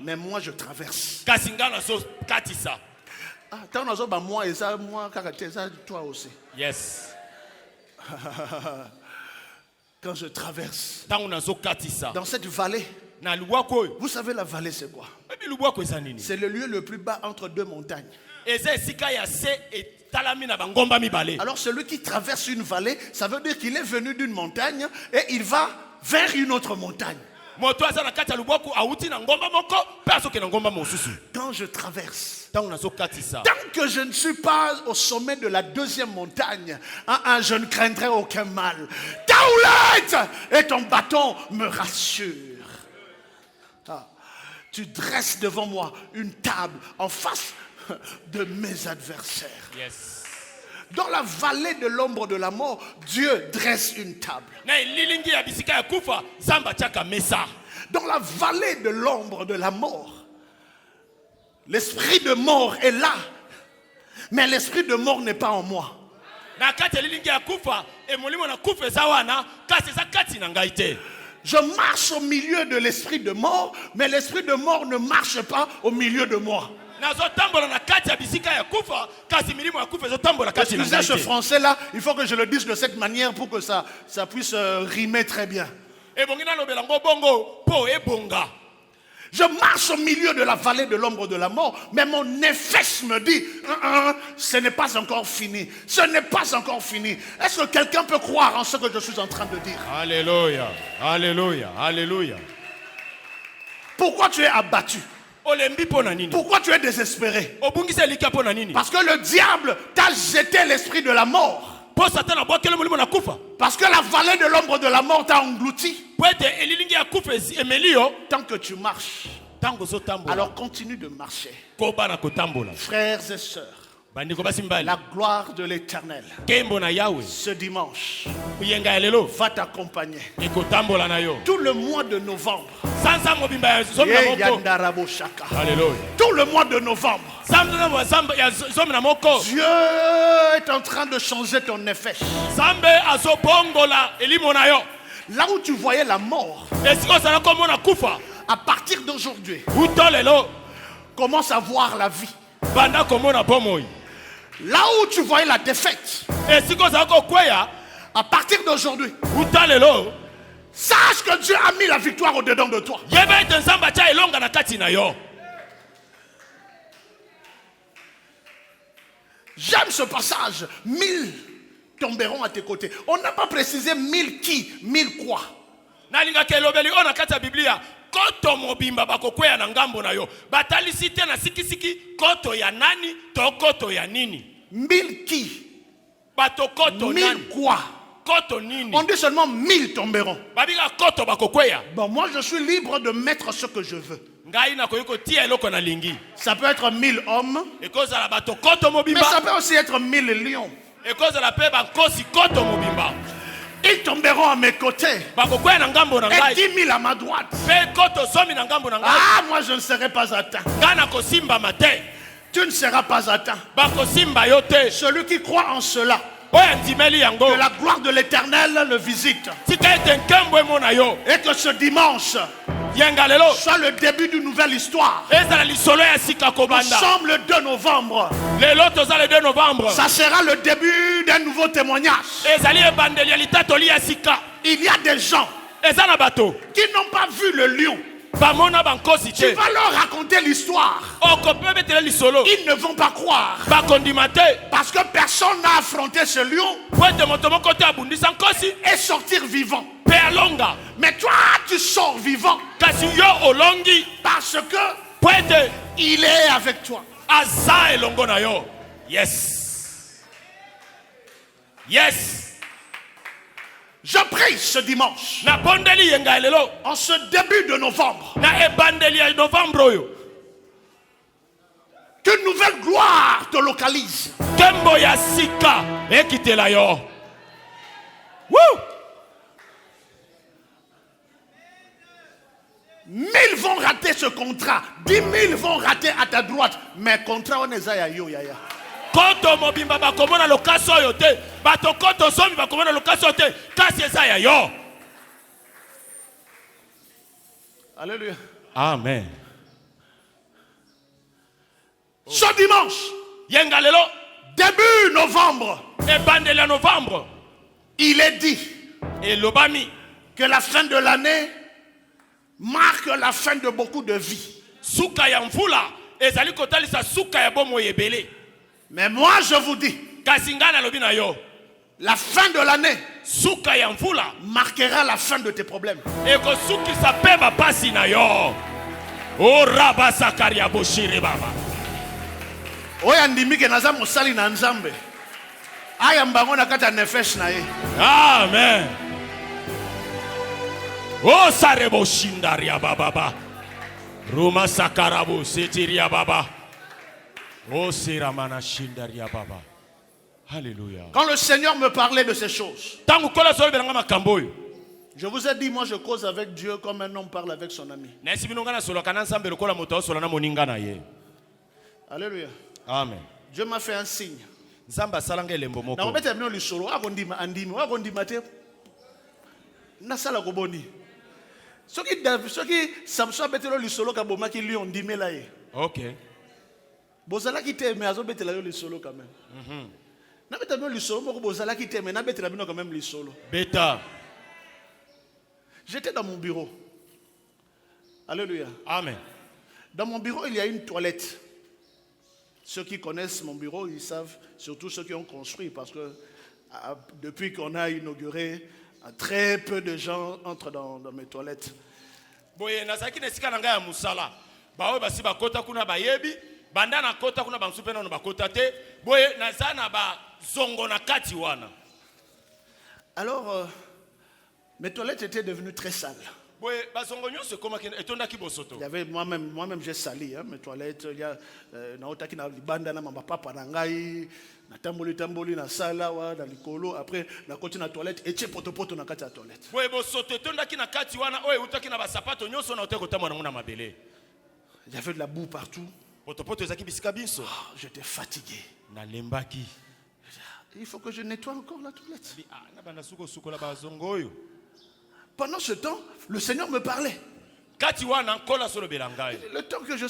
Mais moi je traverse. Toi aussi. Yes. Quand je traverse dans cette vallée, vous savez la vallée c'est quoi? C'est le lieu le plus bas entre deux montagnes. Alors celui qui traverse une vallée, ça veut dire qu'il est venu d'une montagne et il va vers une autre montagne. Quand je traverse, tant que je ne suis pas au sommet de la deuxième montagne, je ne craindrai aucun mal. Ta houlette et ton bâton me rassurent. Tu dresses devant moi une table en face de mes adversaires. Yes. Dans la vallée de l'ombre de la mort, Dieu dresse une table. Dans la vallée de l'ombre de la mort, l'esprit de mort est là, mais l'esprit de mort n'est pas en moi. Je marche au milieu de l'esprit de mort, mais l'esprit de mort ne marche pas au milieu de moi. Excusez ce français là, il faut que je le dise de cette manière pour que ça puisse rimer très bien. Je marche au milieu de la vallée de l'ombre de la mort, mais mon nefesh me dit ce n'est pas encore fini. Ce n'est pas encore fini. Est-ce que quelqu'un peut croire en ce que je suis en train de dire? Alléluia, alléluia, alléluia. Pourquoi tu es abattu? Pourquoi tu es désespéré? Parce que le diable t'a jeté l'esprit de la mort. Parce que la vallée de l'ombre de la mort t'a englouti. Tant que tu marches, alors continue de marcher. Frères et sœurs, la gloire de l'Éternel ce dimanche va t'accompagner. Tout le mois de novembre, tout le mois de novembre, Dieu est en train de changer ton effet. Là où tu voyais la mort, à partir d'aujourd'hui, commence à voir la vie. Là où tu voyais la défaite, à partir d'aujourd'hui, sache que Dieu a mis la victoire au-dedans de toi. J'aime ce passage. 1000 tomberont à tes côtés. On n'a pas précisé 1000 qui, 1000 quoi. koto mobimba bakokweya na ngambo na yo batalisi te na sikisiki koto ya nani to koto ya nini 1000 qui? bato koto 1000 nani quoi? koto nini On dit seulement 1000 tomberont. babika koto bakokweya Bon, moi je suis libre de mettre ce que je veux. ngai nakoki kotia eloko na lingi Ça peut être 1000 hommes, ekozala bato koto mais mobimba ça peut aussi être 1000 lions. ekozala pe bankosi koto mobimba Ils tomberont à mes côtés. bakokweya na ngambo na Et ngai 10 000 à ma droite. pe koto zomi na ngambo na ngai Ah, moi je ne serai pas atteint. ngai nakosimbama te Tu ne seras pas atteint. bakosimba yo te Celui qui croit en cela, oyo andimeli yango que la gloire de l'Éternel le visite. tika ete nkembo emona yo Et que ce dimanche yenga lelo soit le début d'une nouvelle histoire. ezala lisolo ya sika Nous kobanda sommes le 2 novembre. lelo toza le 2 novembre Ça sera le début d'un nouveau témoignage. ezali ebandeli ya litatoli ya sika Il y a des gens eza na bato qui n'ont pas vu le lion. bamona bankosi Tu te vas leur raconter l'histoire. okope betela lisolo Ils ne vont pas croire. bakondima te Parce que personne n'a affronté ce lion po ete moto moko te abundisa nkosi et sortir vivant. mpe alonga Mais toi, tu sors vivant kasi yo olongi parce que po ete il est avec toi. aza elongo na yo yes yes Je prie ce dimanche, nabondeli yenga ya lelo en ce début de novembre, na ebandeli ya novembre oyo qu'une nouvelle gloire te localise. nkembo ya sika ekitela yo Woo! 1000 vont rater ce contrat. 10 000 vont rater à ta droite. Mais contrat, on est à yo, yaya. koto mobimba bakomona lokasi oyo te bato koto zomi bakomona lokasi oyo te kasi eza ya yo Alléluia. amen Ce dimanche, yenga lelo début novembre, ebandeli ya novembre il est dit elobami que la fin de l'année marque la fin de beaucoup de vies. suka ya mvula ezali kotalisa suka ya bomoi ebele Mais moi, je vous dis, kasi ngai nalobi na yo la fin de l'année suka ya mvula marquera la fin de tes problèmes. ekosukisa mpe bapasi na yo oraba sakari ya boshiri baba Oya ndimike naza mosali na nzambe. Aya mbango na kata nefesh na ye. amen osare boshindaria bababa ruma sakarabo setiria baba osiramana shindaria baba Alléluia. Quand le Seigneur me parlait de ces choses, Tangu kola solo belanga makambo oyo. je vous ai dit, moi je cause avec Dieu comme un homme parle avec son ami. Na esi binonga na solo kana nsambe lokola moto solo na moninga na ye. Alléluia. Amen. Dieu m'a fait un signe. Nzamba salanga elembo moko. Na obeta mino lisolo akondima andimi akondima te. Na sala ko boni. Soki Samson betelo lisolo ka bomaki lion ndimela ye. OK. Bozala ki te mais azobetela yo lisolo quand même. Na beta mino lisolo moko bozala ki te mais na betela bino quand même lisolo. Beta. J'étais dans mon bureau. Alléluia. Amen. Dans mon bureau, il y a une toilette. Ceux qui connaissent mon bureau, ils savent, surtout ceux qui ont construit, parce que depuis qu'on a inauguré, très peu de gens entrent dans mes toilettes. Boye nazaki nesika na ngai ya musala. Bawe basi bakota kuna bayebi, banda na kota kuna bamsupe na bakota te. Boye nazana ba zongo na kati wana. Alors, mes toilettes étaient devenues très sales. Boye bazongo nyonso koma etonda ki bosoto. Il y avait moi-même j'ai sali mes toilettes. Il y a naotaki na libanda na mama papa na ngai, na tamboli na sala wa na likolo. Après na koti na toilette et tche poto na kati ya toilette. Boye bosoto etonda ki na kati wana oye utaki na basapato nyonso na oteko tamwa na mabele. Il y avait de la boue partout. Poto ezaki bisika biso. J'étais fatigué. Na lembaki. Il faut que je nettoie encore la toilette. Ah na banda suko suko la bazongo oyo. Pendant ce temps, le Seigneur me parlait. Le temps que je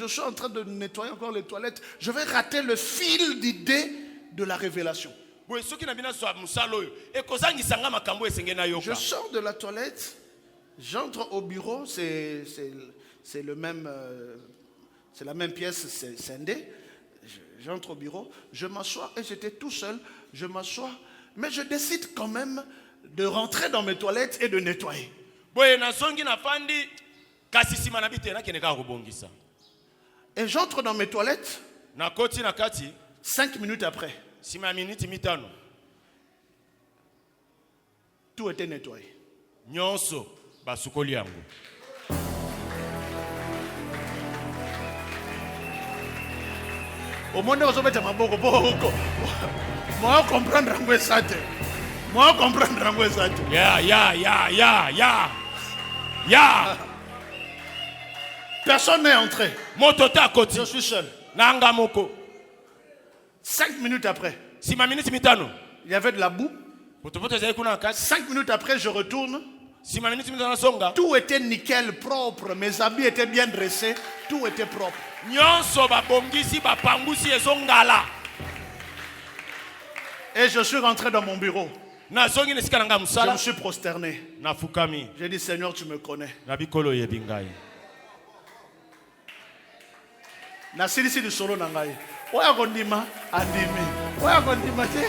sois en train de nettoyer encore les toilettes, je vais rater le fil d'idée de la révélation. Je sors de la toilette, j'entre au bureau, c'est la même pièce, c'est scindé. J'entre au bureau, je m'assois et j'étais tout seul, je m'assois, mais je décide quand même de rentrer dans mes toilettes et de nettoyer. kasi sima na bite nakende ka kobongisa. Et j'entre dans mes toilettes. Nakoti nakati 5 minutes après, sima minute mitano tout était nettoyé. nyonso basukoli yango. Au monde où ma boko boko. Moi comprendre ngo esate. Moi comprendre ngo esate. Ya. Personne n'est entré. Motota koti. Je suis seul. Nanga moko. 5 minutes après, Sima minute mitano. il y avait de la boue. Potopoto zai kuna kati. 5 minutes après, je retourne. Sima minute mitano songa. Tout était nickel, propre. Mes habits étaient bien dressés. Tout était propre. Nyonso ba bongisi ba pangusi ezongala. Et je suis rentré dans mon bureau. Na zongi nesika nanga Je musala. me suis prosterné. Na fukami. J'ai dit, Seigneur, tu me connais. Na bikolo yebingai. Nasilisi du solo nangai. Oya kondima andimi. Oya kondima te.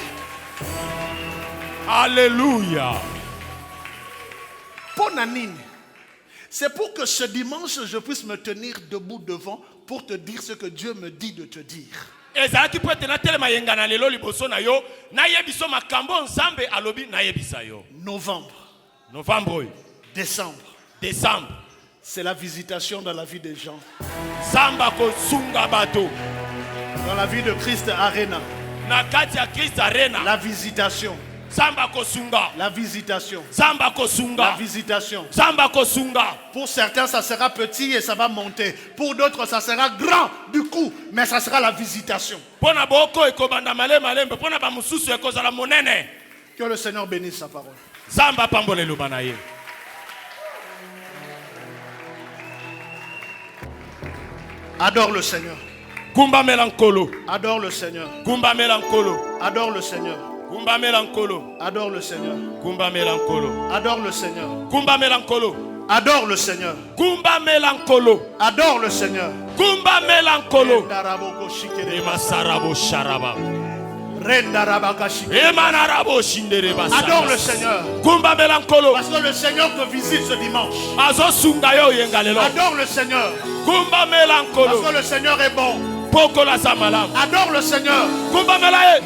Alléluia. Ponanine. C'est pour que ce dimanche, je puisse me tenir debout devant pour te dire ce que Dieu me dit de te dire. Ezalaki po tena telema yenga na lelo liboso na yo na yebiso makambo nzambe alobi na yebisa yo. Novembre, Novembre, décembre, décembre. c'est la visitation dans la vie des gens. Samba ko sunga bato. Dans la vie de Christ Arena, Na kati ya Christ Arena. la visitation, Samba ko sunga. la visitation, Samba ko la sunga. visitation. Samba ko sunga. Pour certains, ça sera petit et ça va monter. Pour d'autres, ça sera grand du coup, mais ça sera la visitation. Pona boko ekobanda male malembe. Pona ba mususu ekozala monene. Que le Seigneur bénisse sa parole. Samba pambole lobana ye. Adore le Seigneur. Kumba melankolo. Adore le Seigneur. Kumba melankolo. Adore le Seigneur. Kumba melankolo. Adore le Seigneur. Kumba melankolo. Adore le Seigneur. Kumba melankolo. Adore le Seigneur. Kumba melankolo. Adore le Seigneur. Kumba melankolo. Rendaraboko shikere. Emasarabo sharaba. Rendarabaka shikere. Emanarabo shindere basara. Adore le Seigneur. Kumba melankolo. Parce que le Seigneur te visite ce dimanche. Azo sunga yo yengalelo. Adore le Seigneur. Kumba Parce melankolo. que le Seigneur est bon. Poko la samalam. Adore le Seigneur. Kumba melaye.